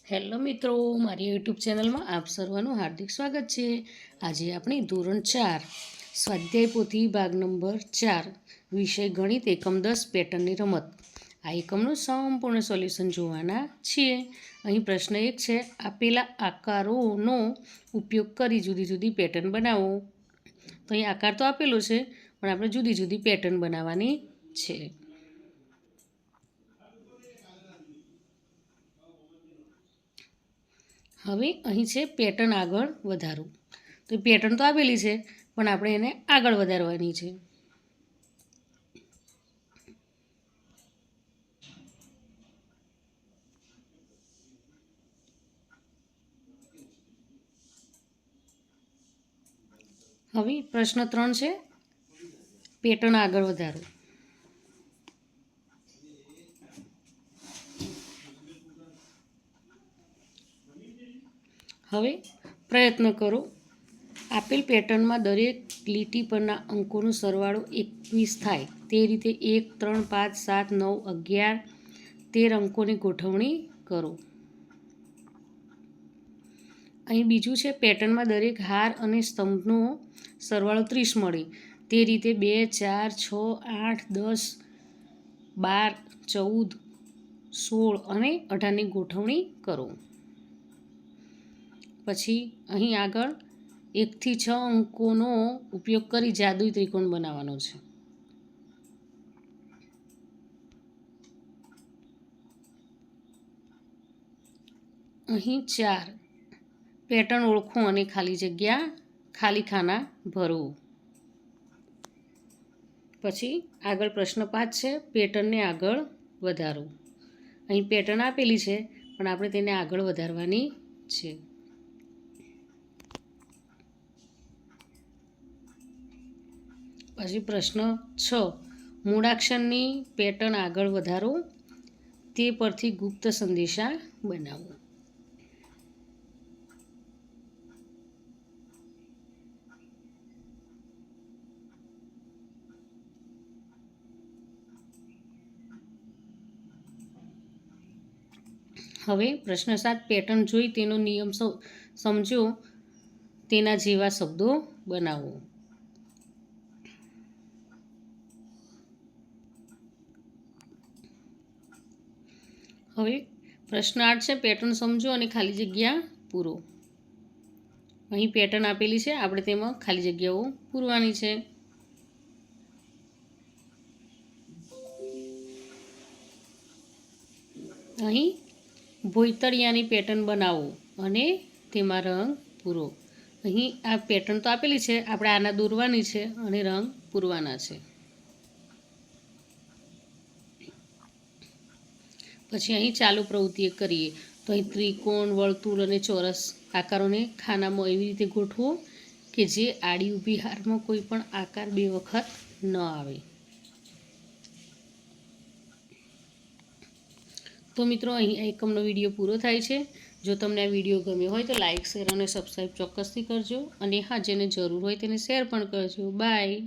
Hello મિત્રો, મારી YouTube ચેનલમાં આપ સર્વનું હાર્દિક સ્વાગત છે। આજે આપણે ધોરણ 4 સ્વાધ્યાય પોથી ભાગ નંબર 4 વિષય ગણિત એકમ 10 પેટર્નની રમત આ એકમનું સંપૂર્ણ સોલ્યુશન જોવાના છીએ। અહીં પ્રશ્ન 1 છે, આપેલા આકારોનો ઉપયોગ કરી જુદી જુદી પેટર્ન બનાવો। તો અહીં આકાર તો આપેલો છે, પણ આપણે જુદી જુદી પેટર્ન બનાવવાની છે। હવે અહીં છે પેટર્ન આગળ વધારો। તો પેટર્ન તો આપેલી છે, પણ આપણે એને આગળ વધારવાની છે। હવે પ્રશ્ન 3 છે, પેટર્ન આગળ વધારો। હવે પ્રયત્ન કરો, આપેલ પેટર્નમાં દરેક લીટી પરના અંકોનો સરવાળો 21 થાય તે રીતે 1, 3, 5, 7, 9, 11, 13 અંકોની ગોઠવણી કરો। અહીં બીજું છે, પેટર્નમાં દરેક હાર અને સ્તંભનો સરવાળો 30 મળે તે રીતે 2, 4, 6, 8, 10, 12, 14, 16 અને 18ની ગોઠવણી કરો। પછી અહીં આગળ 1 થી 6 અંકોનો ઉપયોગ કરી જાદુઈ ત્રિકોણ બનાવવાનો છે। અહીં 4 પેટર્ન ઓળખો અને ખાલી ખાના ભરો। પછી આગળ પ્રશ્ન 5 છે, પેટર્નને આગળ વધારો। અહીં પેટર્ન આપેલી છે, પણ આપણે તેને આગળ વધારવાની છે। પછી પ્રશ્ન 6, મૂળાક્ષરની પેટર્ન આગળ વધારો, તે પરથી ગુપ્ત સંદેશા બનાવો। હવે પ્રશ્ન 7, પેટર્ન જોઈ તેનો નિયમ સમજો, તેના જેવા શબ્દો બનાવો। હવે પ્રશ્ન 8 છે, પેટર્ન સમજો અને ખાલી જગ્યા પૂરો। અહીં પેટર્ન આપેલી છે, આપણે તેમાં ખાલી જગ્યાઓ પૂરવાની છે। અહીં ભોંયતળિયાની પેટર્ન બનાવો અને તેમાં રંગ પૂરો। અહીં આ પેટર્ન તો આપેલી છે, આપણે આના દોરવાની છે અને રંગ પૂરવાના છે। પછી અહીં ચાલુ પ્રવૃત્તિ કરીએ, તો અહીં ત્રિકોણ, વર્તુળ અને ચોરસ આકારોને ખાનામાં એવી રીતે ગોઠવો કે જે આડી ઊભી હારમાં કોઈ પણ આકાર 2 વખત ન આવે। તો મિત્રો, અહીં એકમનો વિડીયો પૂરો થાય છે। જો તમને આ વિડીયો ગમ્યો હોય તો લાઇક, શેર અને સબસ્ક્રાઈબ ચોક્કસથી કરજો, અને હા, જેને જરૂર હોય તેને શેર પણ કરજો। બાય।